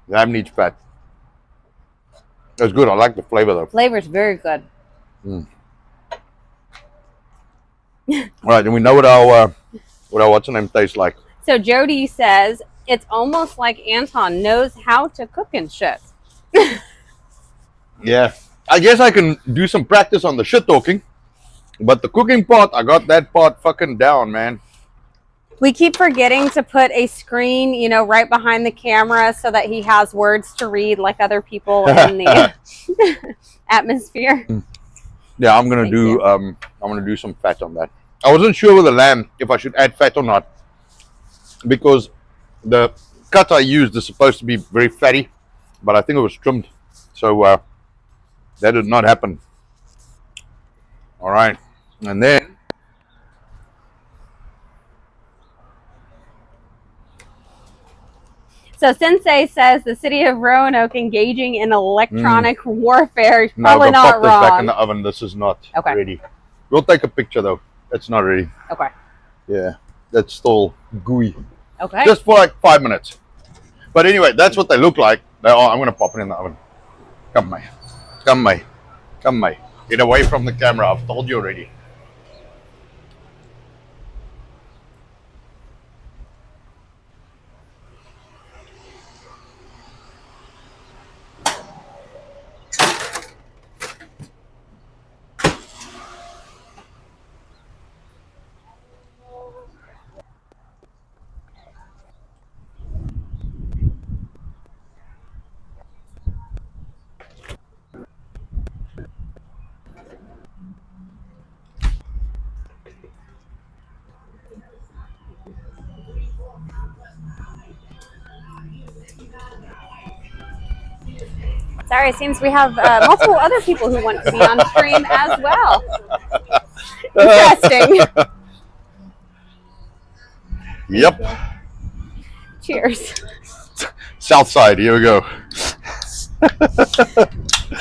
A: Lamb needs fat. That's good. I like the flavor though.
B: Flavor's very good.
A: All right, and we know what our what's her name tastes like.
B: So Jody says it's almost like Anton knows how to cook and shit.
A: Yeah, I guess I can do some practice on the shit talking, but the cooking part, I got that part fucking down, man.
B: We keep forgetting to put a screen, you know, right behind the camera so that he has words to read like other people in the atmosphere.
A: Yeah, I'm gonna do some fat on that. I wasn't sure with the lamb if I should add fat or not, because the cut I used is supposed to be very fatty, but I think it was trimmed, so that did not happen. All right, and then
B: So Sensei says the city of Roanoke engaging in electronic warfare.
A: no,
B: Probably
A: go
B: not
A: pop this back in
B: wrong.
A: the oven. This is not
B: Okay.
A: ready. We'll take a picture though. It's not ready.
B: Okay.
A: Yeah, that's still gooey.
B: Okay.
A: Just for like 5 minutes. But anyway, that's what they look like. I'm gonna pop it in the oven. Come, mate. Come, mate. Come, mate. Get away from the camera. I've told you already.
B: Sorry, it seems we have multiple other people who want to be on stream as well. Interesting.
A: Yep.
B: Cheers.
A: South side. Here we go.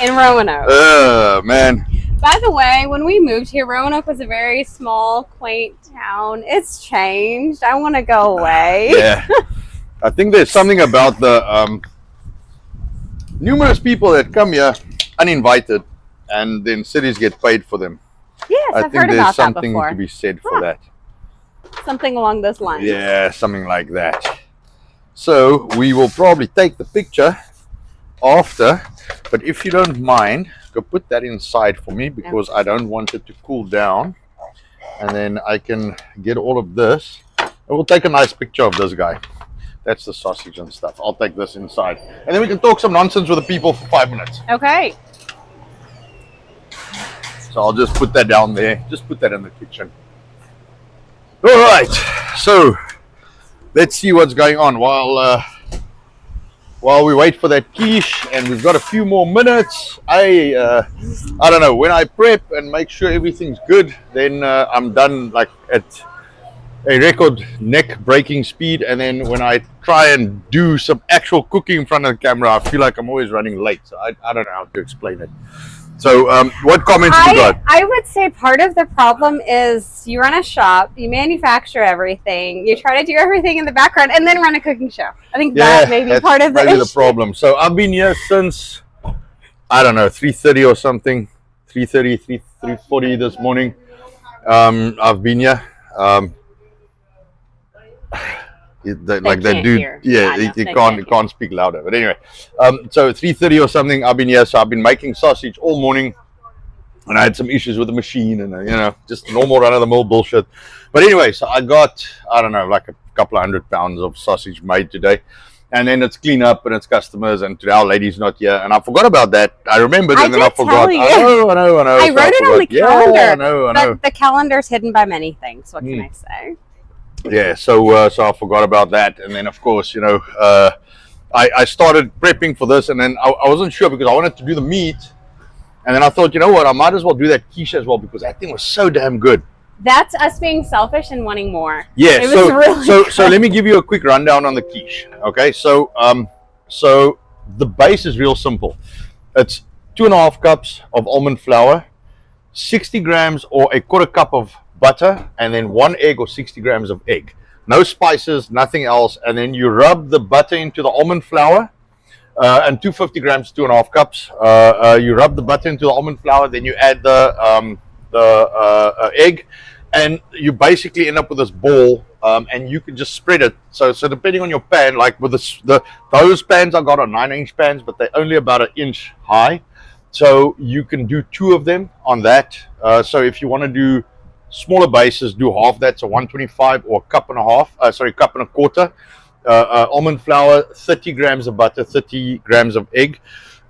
B: In Roanoke.
A: Man.
B: By the way, when we moved here, Roanoke was a very small, quaint town. It's changed. I want to go away.
A: Yeah. I think there's something about the numerous people that come here uninvited, and then cities get paid for them.
B: Yes,
A: I
B: I've
A: think
B: heard
A: there's
B: about that
A: something
B: before.
A: to be said for that.
B: Something along those lines.
A: Yeah, something like that. So we will probably take the picture after, but if you don't mind, go put that inside for me, because I don't want it to cool down, and then I can get all of this, and we'll take a nice picture of this guy. That's the sausage and stuff. I'll take this inside, and then we can talk some nonsense with the people for 5 minutes.
B: Okay.
A: So I'll just put that down there. Just put that in the kitchen. All right. So let's see what's going on while we wait for that quiche, and we've got a few more minutes. I don't know, when I prep and make sure everything's good, then I'm done like at a record neck breaking speed, and then when I try and do some actual cooking in front of the camera, I feel like I'm always running late. So I don't know how to explain it. So what comments have you got?
B: I would say part of the problem is you run a shop, you manufacture everything, you try to do everything in the background, and then run a cooking show. I think that may be part of the
A: maybe
B: issue.
A: the problem. So I've been here since, I don't know, 3:30 or something, 3:30, 3:40 this morning. I've been here. Like that dude,
B: hear.
A: yeah, he can't speak louder. But anyway, so 3:30 or something, I've been here. So I've been making sausage all morning, and I had some issues with the machine, and just normal run-of-the-mill bullshit. But anyway, so I got, I don't know, like a couple of 100 pounds of sausage made today, and then it's clean up and it's customers, and today our lady's not here, and I forgot about that. I remembered, and then I forgot. I know.
B: I wrote it on the calendar.
A: Yeah, I know.
B: But the calendar's hidden by many things. What can I say?
A: Yeah, so I forgot about that, and then of course, I started prepping for this, and then I wasn't sure because I wanted to do the meat, and then I thought, you know what, I might as well do that quiche as well because that thing was so damn good.
B: That's us being selfish and wanting more.
A: Yeah,
B: it was really good.
A: So let me give you a quick rundown on the quiche. Okay, so the base is real simple. It's 2.5 cups of almond flour, 60 grams or a quarter cup of butter, and then 1 egg or 60 grams of egg. No spices, nothing else. And then you rub the butter into the almond flour, and 250 grams, 2.5 cups. You rub the butter into the almond flour, then you add the egg, and you basically end up with this ball, and you can just spread it. So depending on your pan, like with those pans I got are 9-inch pans, but they're only about 1 inch high. So you can do 2 of them on that. So if you want to do smaller bases, do half that, so 125 or a cup and a half. Cup and a quarter. Almond flour, 30 grams of butter, 30 grams of egg,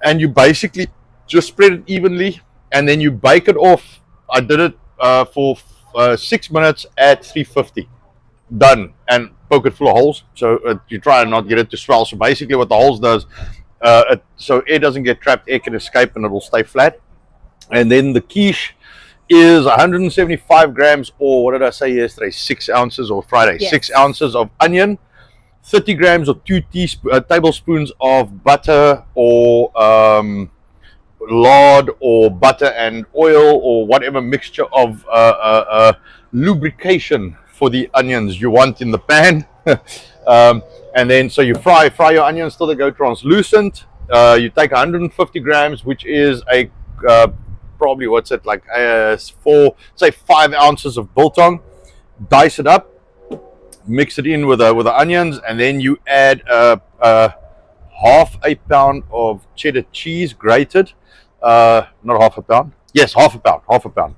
A: and you basically just spread it evenly, and then you bake it off. I did it for 6 minutes at 350. Done, and poke it full of holes. So you try and not get it to swell. So basically, what the holes does, so air doesn't get trapped, air can escape, and it will stay flat. And then the quiche is 175 grams, or what did I say yesterday? 6 ounces, or Friday,
B: Yes.
A: 6 ounces of onion, 30 grams or 2 tablespoons of butter, or lard, or butter and oil, or whatever mixture of lubrication for the onions you want in the pan. And then so you fry your onions till they go translucent. You take 150 grams, which is a probably, what's it, like 5 ounces of biltong. Dice it up, mix it in with the onions, and then you add half a pound of cheddar cheese grated. Not half a pound. Yes, half a pound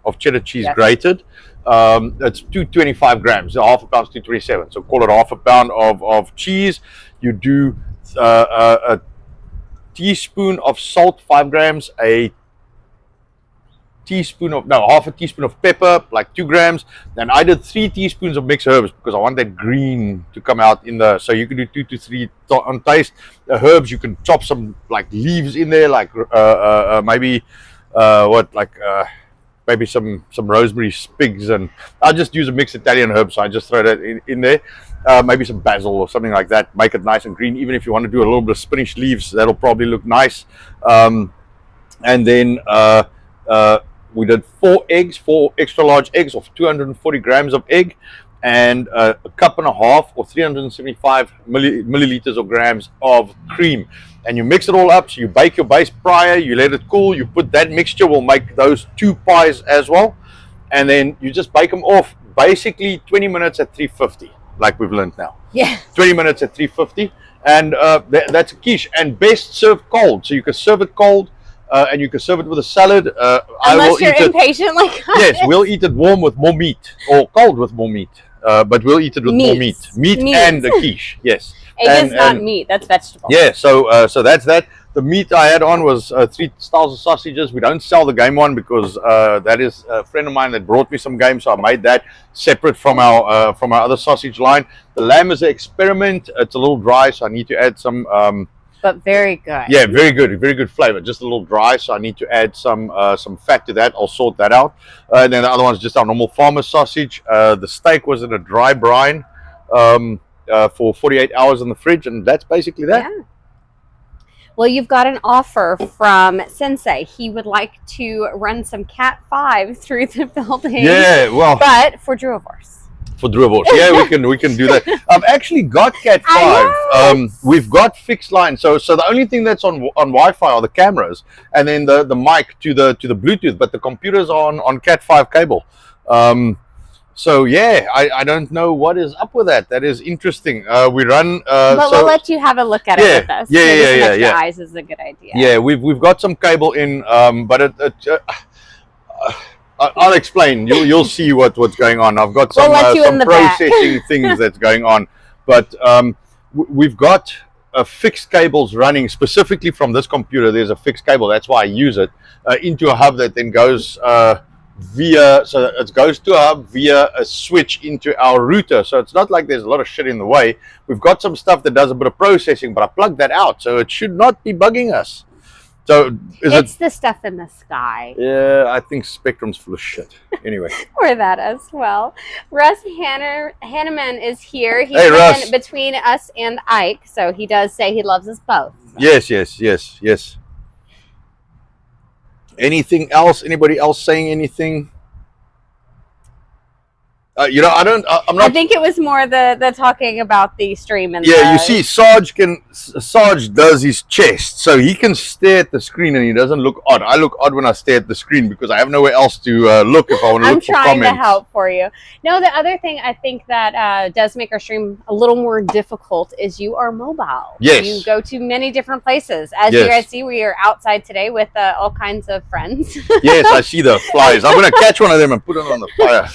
A: of cheddar cheese, yes, grated. It's 225 grams. Half a pound is 227. So call it half a pound of cheese. You do a teaspoon of salt, 5 grams. Half a teaspoon of pepper, like 2 grams. Then I did 3 teaspoons of mixed herbs because I want that green to come out in the. So you can do 2 to 3 on taste. The herbs, you can chop some like leaves in there, like maybe some rosemary sprigs, and I'll just use a mixed Italian herb, so I just throw that in there. Maybe some basil or something like that. Make it nice and green. Even if you want to do a little bit of spinach leaves, that'll probably look nice. And then we did 4 extra large eggs of 240 grams of egg, and a cup and a half or 375 milliliters or grams of cream. And you mix it all up. So you bake your base prior, you let it cool, you put that mixture, will make those 2 pies as well. And then you just bake them off basically 20 minutes at 350, like we've learned now.
B: Yeah.
A: 20 minutes at 350. And that's a quiche. And best served cold. So you can serve it cold. And you can serve it with a salad.
B: Unless you're impatient like us.
A: Yes, we'll eat it warm with more meat, or cold with more meat. But we'll eat it with more meat. Meat and the quiche, yes.
B: Egg is not meat, that's vegetable.
A: Yeah, so that's that. The meat I had on was 3 styles of sausages. We don't sell the game one because that is a friend of mine that brought me some game, so I made that separate from our other sausage line. The lamb is an experiment. It's a little dry, so I need to add some.
B: But very good.
A: Yeah, very good flavor. Just a little dry, so I need to add some fat to that. I'll sort that out. And then the other one's just our normal farmer sausage. The steak was in a dry brine for 48 hours in the fridge, and that's basically that.
B: Yeah. Well, you've got an offer from Sensei. He would like to run some Cat 5 through the building.
A: Yeah, well,
B: but for Boerewors.
A: For Boerewors, yeah, we can do that. I've actually got Cat 5. We've got fixed lines, so the only thing that's on Wi-Fi are the cameras, and then the mic to the Bluetooth, but the computer's on Cat 5 cable. So yeah, I don't know what is up with that. That is interesting. We run.
B: But we'll let you have a look at it with us. Yeah. Eyes is a good idea.
A: Yeah, we've got some cable in, but I'll explain. You'll see what's going on. I've got some processing things that's going on, but we've got fixed cables running specifically from this computer. There's a fixed cable. That's why I use it into a hub that then goes it goes to a hub via a switch into our router. So it's not like there's a lot of shit in the way. We've got some stuff that does a bit of processing, but I plugged that out, so it should not be bugging us. So it's
B: the stuff in the sky.
A: Yeah, I think Spectrum's full of shit. Anyway.
B: Or that as well. Russ Hanneman is here. He's
A: Russ.
B: Between us and Ike, so he does say he loves us both. So.
A: Yes. Anything else? Anybody else saying anything? You know, I'm
B: I
A: not.
B: think it was more the talking about the stream and
A: Yeah, you see, Sarge does his chest, so he can stare at the screen and he doesn't look odd. I look odd when I stare at the screen because I have nowhere else to look if I want to look for comments.
B: I'm trying to help for you. No, the other thing I think that does make our stream a little more difficult is you are mobile.
A: Yes.
B: You go to many different places. As you guys see, we are outside today with all kinds of friends.
A: Yes, I see the flies. I'm going to catch one of them and put it on the fire.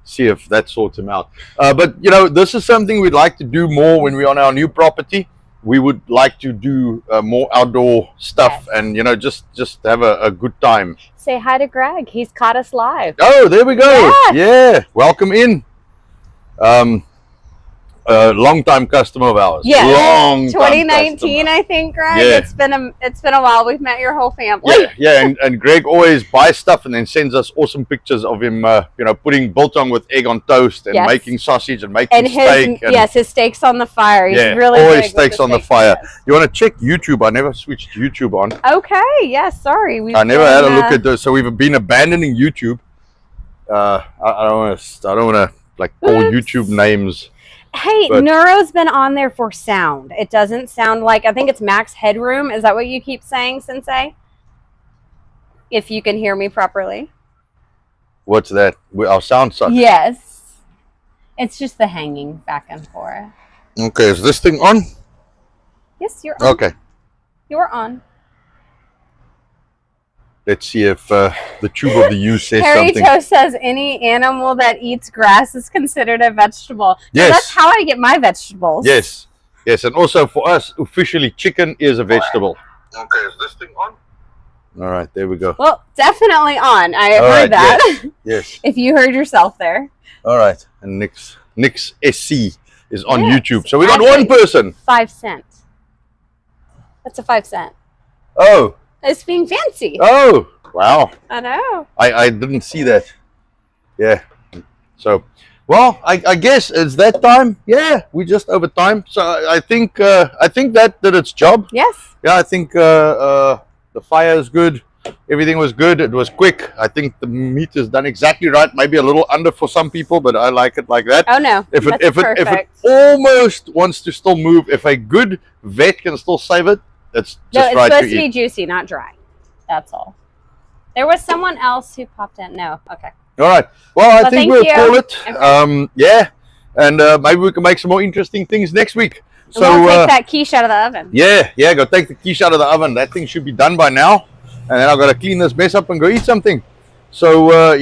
A: See if that sorts him out. But you know, this is something we'd like to do more when we're on our new property. We would like to do more outdoor stuff, and you know, just have a good time.
B: Say hi to Greg. He's caught us live.
A: Oh, there we go. Yeah, welcome in. Long time customer of ours.
B: Yeah,
A: long
B: 2019, I think, Greg.
A: Yeah.
B: It's been a while. We've met your whole family.
A: Yeah, and Greg always buys stuff and then sends us awesome pictures of him, you know, putting biltong with egg on toast and making sausage and making steak.
B: His steaks on the fire. He's really
A: always
B: big
A: steaks on the fire. You want to check YouTube? I never switched YouTube on.
B: Okay, yes, sorry.
A: I never had a look at those. So we've been abandoning YouTube. I don't want to like call YouTube names.
B: Hey, Neuro's been on there for sound. It doesn't sound like, I think it's max headroom. Is that what you keep saying, Sensei? If you can hear me properly.
A: What's that? Our sound sucks.
B: Yes. It's just the hanging back and forth.
A: Okay, is this thing on?
B: Yes, you're on.
A: Okay.
B: You're on.
A: Let's see if the tube of the U says
B: Harry
A: something.
B: Toe says any animal that eats grass is considered a vegetable.
A: Yes.
B: So that's how I get my vegetables.
A: Yes. Yes, and also for us, officially, chicken is a vegetable. Okay, is this thing on? All right, there we go.
B: Well, definitely on. I heard that.
A: Yes.
B: If you heard yourself there.
A: All right, and Nick's SC is on YouTube. So we got one person.
B: 5 cents. That's a 5 cent.
A: Oh.
B: It's being fancy.
A: Oh, wow.
B: I know.
A: I didn't see that. Yeah. So, well, I guess it's that time. Yeah, we just over time. So I think that did its job.
B: Yes.
A: Yeah, I think the fire is good. Everything was good. It was quick. I think the meat is done exactly right. Maybe a little under for some people, but I like it like that.
B: Oh no.
A: If it almost wants to still move, if a good vet can still save it, it's just right
B: supposed to be juicy, not dry. That's all. There was someone else who popped in. No. Okay.
A: All right. Well, I think we'll call it.
B: Okay.
A: Yeah. And maybe we can make some more interesting things next week.
B: So we'll take that quiche out of the oven.
A: Yeah. Go take the quiche out of the oven. That thing should be done by now. And then I've got to clean this mess up and go eat something. So,